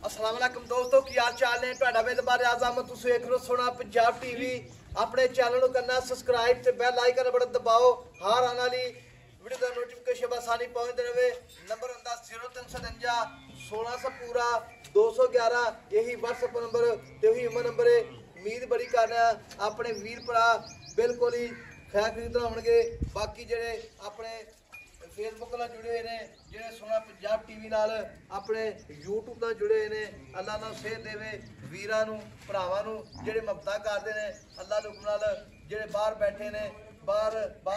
अस्सलाम वालेकुम दोस्तों, की हाल चाल ने? ਤੁਹਾਡਾ ਮੇਜ਼ਬਾਨ ਆਜ਼ਮ ਤੁਸੀਂ ਵੇਖ ਰਹੇ ਹੋ ਸੋਹਣਾ ਪੰਜਾਬ ਟੀਵੀ। ਆਪਣੇ ਚੈਨਲ ਨੂੰ ਕਰਨਾ ਸਬਸਕ੍ਰਾਈਬ ਤੇ ਬੈਲ ਆਈਕਨ ਬਟਨ ਦਬਾਓ। ਹਰ ਆਉਣ ਵਾਲੀ ਵੀਡੀਓ ਦਾ ਨੋਟੀਫਿਕੇਸ਼ਨ ਆਸਾਨੀ ਪਹੁੰਚਦੇ ਰਹੇ। ਨੰਬਰ ਹੁੰਦਾ 0353 1600 पूरा 211 यही WhatsApp नंबर ਤੇ ਉਹੀ ਈਮੇਲ ਨੰਬਰ ਹੈ। ਉਮੀਦ ਬੜੀ ਕਰਨਾ ਆਪਣੇ ਵੀਰ ਭਰਾ ਬਿਲਕੁਲ ਹੀ ਖੈਰ ਖਰੀਦ ਹੋਣਗੇ। ਬਾਕੀ ਜਿਹੜੇ ਆਪਣੇ फेसबुक ਨਾਲ जुड़े हुए ने, ਜਿਹੜੇ ਸੋਹਣਾ ਪੰਜਾਬ ਟੀਵੀ ਨਾਲ ਆਪਣੇ YouTube ਨਾਲ जुड़े हुए ने, ਅੱਲਾ ਨਾਲ ਸੇਧ ਦੇਵੇ ਵੀਰਾਂ ਨੂੰ ਭਰਾਵਾਂ ਨੂੰ ਜਿਹੜੇ ਮਮਤਾ ਕਰਦੇ ਨੇ। ਅੱਲਾ ਦੇ ਹੁਕਮ ਨਾਲ ਜਿਹੜੇ ਬਾਹਰ ਬੈਠੇ ਨੇ, ਬਾਹਰ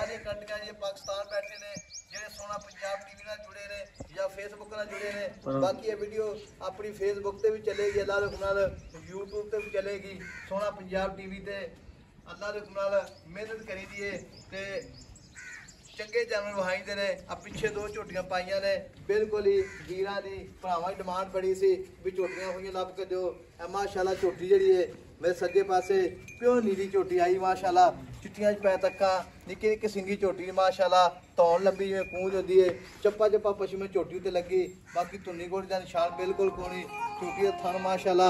ਦੀਆਂ ਕੰਟਰੀਆਂ ਜੇ ਪਾਕਿਸਤਾਨ ਬੈਠੇ ਨੇ, ਜਿਹੜੇ ਸੋਹਣਾ ਪੰਜਾਬ ਟੀਵੀ ਨਾਲ जुड़े ਨੇ ਜਾਂ Facebook ਨਾਲ जुड़े ਨੇ। ਬਾਕੀ ਇਹ ਵੀਡੀਓ ਆਪਣੀ Facebook ਤੇ ਵੀ ਚੱਲੇਗੀ, ਅੱਲਾ ਦੇ ਹੁਕਮ ਨਾਲ YouTube ਤੇ ਵੀ ਚੱਲੇਗੀ। ਸੋਹਣਾ ਪੰਜਾਬ ਟੀਵੀ ਤੇ ਅੱਲਾ ਦੇ ਹੁਕਮ ਨਾਲ ਮਿਹਨਤ ਕਰੀ ਦੀਏ ਤੇ ਚੰਗੇ ਜਾਨਵਰ ਵਹਾਈਦੇ ਨੇ। ਆ ਪਿੱਛੇ ਦੋ ਝੋਟੀਆਂ ਪਾਈਆਂ ਨੇ, ਬਿਲਕੁਲ ਹੀ ਵੀਰਾਂ ਦੀ ਭਰਾਵਾਂ ਦੀ ਡਿਮਾਂਡ ਬੜੀ ਸੀ ਵੀ ਝੋਟੀਆਂ ਹੋਈਆਂ ਲੱਭ ਕੇ ਦਿਓ। ਇਹ ਮਾਸ਼ਾਅੱਲਾ ਝੋਟੀ ਜਿਹੜੀ ਹੈ ਮੇਰੇ ਸੱਜੇ ਪਾਸੇ ਪਿਓ ਨੀਲੀ ਝੋਟੀ ਆਈ ਮਾਸ਼ਾਅੱਲਾ, ਚਿੱਟੀਆਂ 'ਚ ਪੈ ਤੱਕਾਂ ਨਿੱਕੀ ਨਿੱਕੀ ਸਿੰਗੀ ਝੋਟੀ ਮਾਸ਼ਾਅੱਲਾ, ਧੌਣ ਲੰਬੀ ਜਿਵੇਂ ਪੂੰਝ ਹੁੰਦੀ ਹੈ, ਚੱਪਾ ਪਸ਼ਮੇ ਝੋਟੀ ਤੇ ਲੱਗੀ। ਬਾਕੀ ਧੁੰਨੀ ਗੋਲੀ ਦਾ ਨਿਸ਼ਾਨ ਬਿਲਕੁਲ ਕੋਣੀ। ਝੋਟੀ ਦਾ ਥਣ ਮਾਸ਼ਾਅੱਲਾ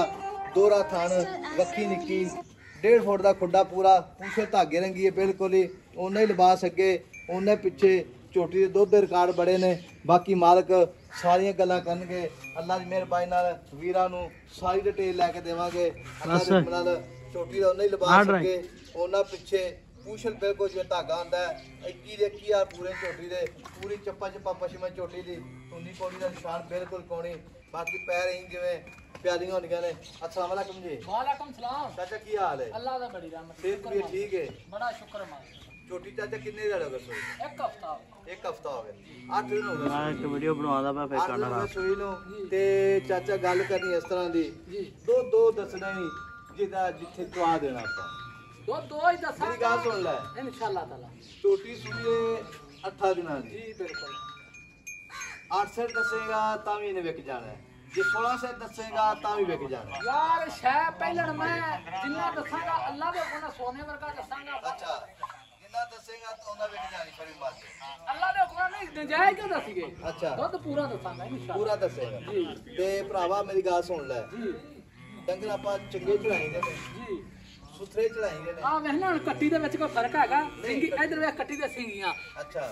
ਦੋਹਰਾ ਥਣ, ਵੱਖੀ ਨਿੱਕੀ, 1.5 ਫੁੱਟ ਦਾ ਖੁੱਡਾ ਪੂਰਾ, ਪੂਛੇ ਧਾਗੇ ਰੰਗੀ ਹੈ ਬਿਲकुल ਹੀ। ਉਹਨਾਂ ਹੀ ਲਿਬਾਸ ਅੱਗੇ ਉਹਨੇ ਪਿੱਛੇ। ਝੋਟੀ ਦੇ ਦੁੱਧ ਦੇ ਰਿਕਾਰਡ ਬੜੇ ਨੇ। ਬਾਕੀ ਮਾਲਕ ਸਾਰੀਆਂ ਗੱਲਾਂ ਕਰਨਗੇ। ਅੱਲਾ ਦੀ ਮਿਹਰਬਾਨੀ ਨਾਲ ਵੀਰਾਂ ਨੂੰ ਸਾਰੀ ਡਿਟੇਲ ਲੈ ਕੇ ਦੇਵਾਂਗੇ। ਅੱਲਾ ਦੇ ਹੁਕਮ ਨਾਲ ਝੋਟੀ ਦਾ ਉਹਨਾਂ ਹੀ ਲਿਬਾਸ ਅੱਗੇ, ਉਹਨਾਂ ਪਿੱਛੇ ਪੂਛਲ ਬਿਲਕੁਲ ਜਿਵੇਂ ਧਾਗਾ ਹੁੰਦਾ ਹੈ। 21 ਦੇ 21 ਪੂਰੇ ਝੋਟੀ ਦੇ, ਪੂਰੀ ਚੱਪਾ ਪਸ਼ਮਾ ਝੋਟੀ ਦੀ, ਧੁੰਨੀ ਕੋੜੀ ਦਾ ਨਿਸ਼ਾਨ ਬਿਲकुल ਕੋਣੀ। ਬਾਕੀ ਪੈਰ ਹੀ ਜਿਵੇਂ प्यारियां होनियां ने। अस्सलाम वालेकुम जी। वालेकुम सलाम। चाचा की हाल है? अल्लाह दा बड़ी रहमत। सेहत भी ठीक है? बड़ा शुक्र मालिक। छोटी चाचा कितने दिन हो गए सोई? एक हफ्ता हो गए। 8 दिन हो गए। मैं एक वीडियो बनवादा मैं फिर करना रहा सोई नो ते चाचा गल करनी इस तरह दी जी। दो दसना ही जिदा जिथे चवा देना आपा दो ही दसा। मेरी गल सुन ले इंशाअल्लाह ताला। छोटी सुई 8 दिन दी जी बिल्कुल। 8 से दसेगा तां भी इन्हें विक जाना है, जे 16 से दसेगा तां भी विक जाना है। यार शह पहले मैं जिन्ना दसांगा अल्लाह दे हुक्म नाल सोने वर्गा दसांगा। अच्छा जिन्ना दसेगा तो ओना विक जानी पड़ी बात है। अल्लाह दे हुक्म नाल नहीं नजायज क्यों दसीगे? अच्छा दुध पूरा दसांगा इंशाअल्लाह। पूरा दसेगा जी। ते भरावा मेरी गल सुन ले, जी डंगर ਆਪਾਂ ਚੰਗੇ ਚੜਾਈਦੇ ਨੇ जी। ਸੁਥਰੇ ਚੜਾਈਦੇ ਨੇ। ਆ ਵੇਖ ਨਾ ਕੱਟੀ ਦੇ ਵਿੱਚ ਕੋਈ ਫਰਕ ਹੈਗਾ? ਸਿੰਗੀ ਇਧਰ ਵੇਖ ਕੱਟੀ ਦੇ ਸਿੰਗੀਆਂ। ਅੱਛਾ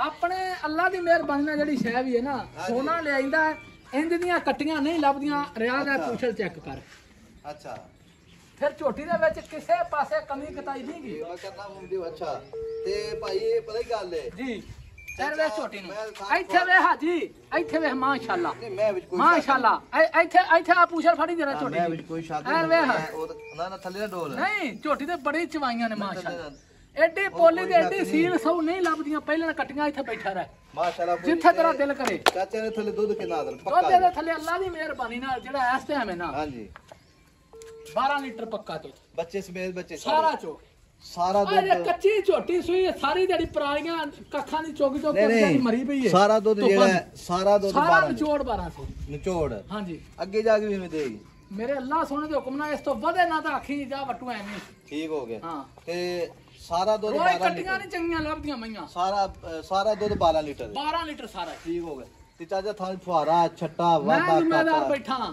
ਆਪਣੇ ਅੱਲਾ ਦੀ ਮਿਹਰਬਾਨੀ ਨਾਲ ਜਿਹੜੀ ਸ਼ੈ ਵੀ ਹੈ ਨਾ ਸੋਨਾ ਲਿਆਈਦਾ ਇੰਜ ਦੀਆਂ ਕੱਟੀਆਂ ਨਹੀਂ ਲੱਭਦੀਆਂ। ਰਿਆਜ਼ ਹੈ ਪੁੱਛਲ ਚੈੱਕ ਕਰ। ਅੱਛਾ ਫਿਰ ਝੋਟੀ ਦੇ ਵਿੱਚ ਕਿਸੇ ਪਾਸੇ ਕਮੀ ਕਤਾਈ ਨਹੀਂ ਗਈ। ਇਹ ਕਰਨਾ ਹੁੰਦੀ। ਅੱਛਾ ਤੇ ਭਾਈ ਇਹ ਪਤਾ ਹੀ ਗੱਲ ਹੈ ਜੀ। ਫਿਰ ਵੇ ਝੋਟੀ ਨੂੰ ਇੱਥੇ ਵੇ ਹਾਜੀ, ਇੱਥੇ ਵੇ ਮਾਸ਼ਾਅੱਲਾ ਨਹੀਂ ਮੈਂ ਵਿੱਚ ਕੋਈ ਮਾਸ਼ਾਅੱਲਾ। ਇੱਥੇ ਆ ਪੁੱਛਲ ਫੜੀ ਜਰਾ ਝੋਟੀ ਮੈਂ ਦੀ। ਵਿੱਚ ਕੋਈ ਸ਼ੱਕ ਐ ਨਹੀਂ। ਵੇਖ ਉਹ ਨਾ ਥੱਲੇ ਨਾ ਡੋਲ। ਨਹੀਂ ਝੋਟੀ ਤੇ ਬੜੀ ਚਵਾਈਆਂ ਨੇ ਮਾਸ਼ਾਅੱਲਾ। ਐਡੀ ਪੋਲੀ ਤੇ ਐਡੀ ਸੀਲ ਸੌ ਨਹੀਂ ਲੱਭਦੀਆਂ। ਪਹਿਲਾਂ ਕੱਟੀਆਂ ਇੱਥੇ ਬੈਠਾ ਰਹਿ ਮਾਸ਼ਾਅੱਲਾ ਜਿੱਥੇ ਤੇਰਾ ਦਿਲ ਕਰੇ। ਚਾਚੇ ਨੇ ਥੱਲੇ ਦੁੱਧ ਕਿੰਨਾ ਆਦਰ ਦੁੱਧ ਪੱਕਾ ਦੇ ਥੱਲੇ ਅੱਲਾ ਦੀ ਮਿਹਰਬਾਨੀ ਨਾਲ ਜਿਹੜਾ ਇਸ ਟਾਈਮ ਹੈ ਨਾ ਹਾਂਜੀ 12 ਲੀਟਰ ਪੱਕਾ ਦੁੱਧ ਬੱਚੇ ਸਮੇਤ ਬੱਚੇ ਸਾਰਾ ਚੋ ਸਾਰਾ ਇਹ ਦੁੱਧ ਕੱਚੀ ਝੋਟੀ ਸੂਈ ਸਾਰੀ ਜਿਹੜੀ ਪਰਾਲੀਆਂ ਕੱਖਾਂ ਦੀ ਚੋਗੀ ਤੋਂ ਨਹੀਂ ਮਰੀ ਪਈ ਹੈ। ਸਾਰਾ ਦੁੱਧ ਜਿਹੜਾ ਹੈ, ਸਾਰਾ ਦੁੱਧ ਸਾਰਾ 12 ਨਿਚੋੜ 1200। ਨਿਚੋੜ ਹਾਂਜੀ ਅੱਗੇ ਜਾ ਕੇ ਵੀ ਦੇਗੀ। ਮੇਰੇ ਅੱਲਾਹ ਸੋਹਣੇ ਦੇ ਹੁਕਮ ਨਾਲ ਇਸ ਤੋਂ ਵਧੇ ਨਾ ਤਾਂ ਆਖੀ ਜਾ ਵਟੂ ਐਵੇਂ। ਠੀਕ ਹੋ ਗਿਆ। ਹਾਂ ਤੇ ਸਾਰਾ ਦੁੱਧ ਰੋਜ਼ 12 ਕੱਟੀਆਂ ਲੀਟਰ ਨਹੀਂ ਚੰਗੀਆਂ ਲੱਭਦੀਆਂ ਮਈਆਂ। ਸਾਰਾ ਦੁੱਧ 12 ਲੀਟਰ 12 ਲੀਟਰ ਸਾਰਾ। ਠੀਕ ਹੋ ਗਿਆ। ਤੇ ਚਾਚਾ ਥਾਂ ਫੁਹਾਰਾ ਛੱਟਾ ਮੈਂ ਵਾਦਾ ਜ਼ਿੰਮੇਦਾਰ ਬੈਠਾ ਹਾਂ।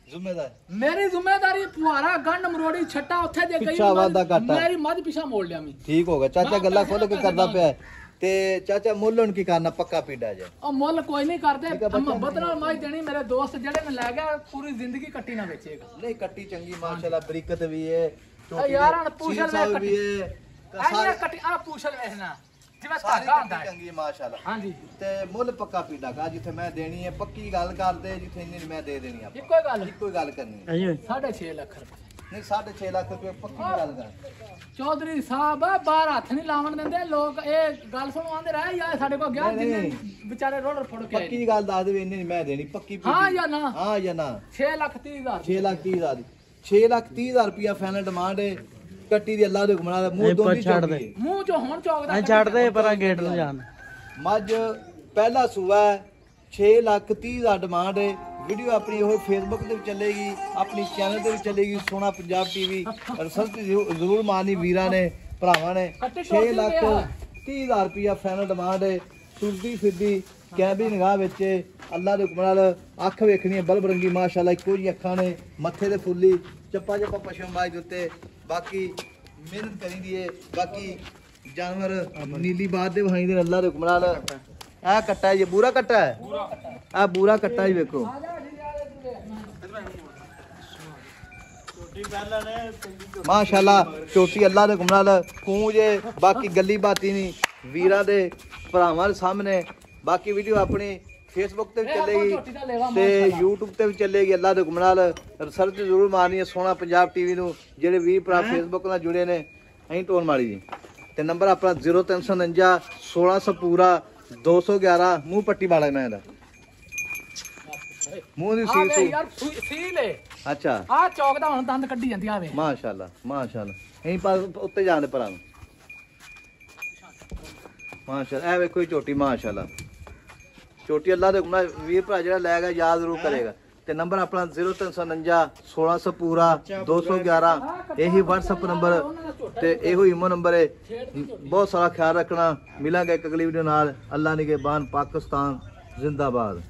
ਜ਼ਿੰਮੇਦਾਰ ਮੇਰੀ ਜ਼ਿੰਮੇਦਾਰੀ ਫੁਹਾਰਾ ਗੰਢ ਮਰੋੜੀ ਛੱਟਾ ਉੱਥੇ ਜੇ ਗਈ ਪਿੱਛਾ ਵਾਧਾ ਘਾਟਾ। ਮੇਰੀ ਮੱਝ ਪਿਛਾ ਮੋੜ ਲਿਆ ਮੈਂ। ਠੀਕ ਹੋ ਗਿਆ ਚਾਚਾ ਗੱਲਾਂ ਖੁੱਲ ਕੇ ਕਰਦਾ ਪਿਆ ਤੇ ਚਾਚਾ ਮੁੱਲ ਹੁਣ ਕੀ ਕਰਨਾ ਪੱਕਾ ਪੀੜਾ ਜਾ। ਉਹ ਮੁੱਲ ਕੋਈ ਨਹੀਂ ਕਰਦੇ। ਮੁਹੱਬਤ ਨਾਲ ਮੱਝ ਦੇਣੀ। ਮੇਰੇ ਦੋਸਤ ਜਿਹੜੇ ਨੇ ਲੈ ਗਿਆ ਪੂਰੀ ਜ਼ਿੰਦਗੀ ਕੱਟੀ ਨਾ ਵੇਚੇਗਾ। ਨਹੀਂ ਕੱਟੀ ਚੰਗੀ ਮਾਸ਼ਾਅੱਲਾ ਬਰੀਕਤ ਵੀ ਹੈ ਯਾਰਾਂ ਪੁੱਛਲ ਵੇ ਵੀ ਹੈ ਐਨੀਆਂ ਕੱਟੀ ਆ ਪੁੱਛਲ ਵੇਖਣਾ ਜਿਵੇਂ ਸਾਰੀ ਧਾਗਾ ਹੁੰਦਾ ਕੱਟੀ ਹੈ। ਚੰਗੀ ਮਾਸ਼ਾਅੱਲਾ। ਹਾਂਜੀ ਤੇ ਮੁੱਲ ਪੱਕਾ ਪੀੜਾ ਗਾ ਜਿੱਥੇ ਮੈਂ ਦੇਣੀ ਹੈ ਪੱਕੀ ਗੱਲ ਕਰਦੇ ਜਿੱਥੇ ਇੰਨੀ ਮੈਂ ਦੇ ਦੇਣੀ ਆਪਾਂ ਇੱਕੋ ਗੱਲ ਇੱਕੋ ਗੱਲ ਕਰਨੀ ਹੈ। अजय 6.5 ਲੱਖ ਰੁਪਏ। ਨਹੀਂ 6.5 ਲੱਖ ਰੁਪਏ ਪੱਕੀ ਗੱਲ ਕਰ। ਚੌਧਰੀ ਸਾਹਿਬ ਬਾਹਰ ਹੱਥ ਨਹੀਂ ਲਾਵਣ ਦਿੰਦੇ ਲੋਕ। ਇਹ ਗੱਲ ਸੁਣੋ ਆਂਦੇ ਰਹੇ ਯਾਰ ਸਾਡੇ ਕੋਲ ਗਿਆ ਜਿੰਨੇ ਵਿਚਾਰੇ ਰੋਲਰ ਫੋੜ ਕੇ ਆਏ। ਪੱਕੀ ਗੱਲ ਦੱਸ ਦੇ ਇੰਨੀ ਮੈਂ ਦੇਣੀ ਪੱਕੀ ਹਾਂ ਜਾਂ ਨਾ? ਹਾਂ ਜਾਂ ਨਾ? 6,30,000 6,30,000 ਦੀ 6,30,000 ਰੁਪਿਆ ਫਾਈਨਲ ਡਿਮਾਂਡ ਹੈ। ਕੱਟੀ ਦੀ ਅੱਲਾ ਦੇ ਹੁਕਮ ਨਾਲ ਮੂੰਹ ਦੋਂਦੀ ਛੱਡ ਦੇ। ਮੂੰਹ ਚੋਂ ਹੁਣ ਚੌਕਦਾ ਛੱਡ ਦੇ ਪਰਾਂ ਗੇਟ ਨੂੰ ਜਾਣ। ਮੱਝ ਪਹਿਲਾ ਸੂਆ 6,30,000 ਡਿਮਾਂਡ ਹੈ। ਵੀਡੀਓ ਆਪਣੀ ਉਹ ਫੇਸਬੁੱਕ ਤੇ ਵੀ ਚੱਲੇਗੀ, ਆਪਣੀ ਚੈਨਲ ਤੇ ਵੀ ਚੱਲੇਗੀ ਸੋਹਣਾ ਪੰਜਾਬ ਟੀਵੀ। ਰਿਸਰਚ ਜ਼ਰੂਰ ਮਾਰਨੀ ਵੀਰਾਂ ਨੇ ਭਰਾਵਾਂ ਨੇ। 6,30,000 ਰੁਪਿਆ ਫਾਈਨਲ ਡਿਮਾਂਡ ਹੈ। ਤੁਰਦੀ ਫਿਰਦੀ ਕੈਬਰੀ ਨਿਗਾਹ ਵਿੱਚ ਅੱਲਾ ਦੇ ਹੁਕਮ ਨਾਲ ਅੱਖ ਵੇਖਣੀ ਹੈ ਬਲਬ ਰੰਗੀ ਮਾਸ਼ਾਅੱਲਾ ਇੱਕੋ ਜਿਹੀ ਅੱਖਾਂ ਨੇ ਮੱਥੇ ਤੇ ਫੁੱਲੀ ਚੱਪਾ ਚੱਪਾ ਪਸ਼ਮ ਬਾਜ ਦੇ ਉੱਤੇ ਬਾਕੀ ਮਿਹਨਤ ਕਰੀ ਦੀ ਏ ਬਾਕੀ ਜਾਨਵਰ ਨੀਲੀ ਬਾਤ ਦੇ ਵਹਾਈ ਦੇ ਅੱਲਾ ਦੇ ਹੁਕਮ ਨਾਲ ਇਹ ਕੱਟਾ ਹੈ ਜੀ ਬੂਰਾ ਕੱਟਾ ਹੈ ਆ ਬੂਰਾ ਕੱਟਾ ਜੀ ਵੇਖੋ ਮਾਸ਼ਾਅੱਲਾ ਛੋਟੀ ਅੱਲਾ ਦੇ ਹੁਕਮ ਨਾਲ ਕੂੰਜ ਏ ਬਾਕੀ ਗੱਲੀ ਬਾਤੀ ਨਹੀਂ ਵੀਰਾਂ ਦੇ ਭਰਾਵਾਂ ਦੇ ਸਾਹਮਣੇ ਬਾਕੀ ਵੀਡੀਓ ਆਪਣੀ ਫੇਸਬੁੱਕ ਤੇ ਵੀ ਚੱਲੇਗੀ ਤੇ YouTube ਤੇ ਵੀ ਚੱਲੇਗੀ ਅੱਲਾ ਦੇ ਹੁਕਮ ਨਾਲ ਰਿਸਰਚ ਜ਼ਰੂਰ ਮਾਰਨੀ ਹੈ ਸੋਹਣਾ ਪੰਜਾਬ ਟੀਵੀ ਨੂੰ ਜਿਹੜੇ ਵੀਰ ਭਰਾ ਫੇਸਬੁੱਕ ਨਾਲ ਜੁੜੇ ਨੇ ਅਸੀਂ ਟੋਨ ਮਾਰੀ ਜੀ ਤੇ ਨੰਬਰ ਆਪਣਾ 0349 1600 ਪੂਰਾ 211 ਮੂੰਹ ਪੱਟੀ ਵਾਲਾ ਮੈਂ ਇਹਦਾ ਮੂੰਹ ਦੀ ਸੀਲ ਤੋਂ ਯਾਰ ਸੀਲ ਏ ਅੱਛਾ ਆ ਚੌਕ ਦਾ ਹੁਣ ਦੰਦ ਕੱਢੀ ਜਾਂਦੀ ਆਵੇ ਮਾਸ਼ਾਅੱਲਾ ਮਾਸ਼ਾਅੱਲਾ ਅਸੀਂ ਪਰ ਉੱਤੇ ਜਾਣਦੇ ਪਰਾਂ ਨੂੰ ਮਾਸ਼ਾਅੱਲਾ ਇਹ ਵੇਖੋ ਇਹ ਝੋਟੀ ਮਾਸ਼ਾਅੱਲਾ ਝੋਟੀ ਅੱਲਾ ਦੇ ਹੁਕਮ ਨਾਲ ਵੀਰ ਭਰਾ ਜਿਹੜਾ ਲੈ ਗਿਆ ਯਾਦ ਜ਼ਰੂਰ ਕਰੇਗਾ ਤੇ ਨੰਬਰ ਆਪਣਾ 0349 1600 ਪੂਰਾ 211 ਇਹੀ WhatsApp ਨੰਬਰ ਤੇ ਇਹੋ ਈਮੋ ਨੰਬਰ ਹੈ ਬਹੁਤ ਸਾਰਾ ਖਿਆਲ ਰੱਖਣਾ ਮਿਲਾਂਗੇ ਇੱਕ ਅਗਲੀ ਵੀਡੀਓ ਨਾਲ ਅੱਲਾ ਨਿਗਹਿਬਾਨ ਪਾਕਿਸਤਾਨ ਜ਼ਿੰਦਾਬਾਦ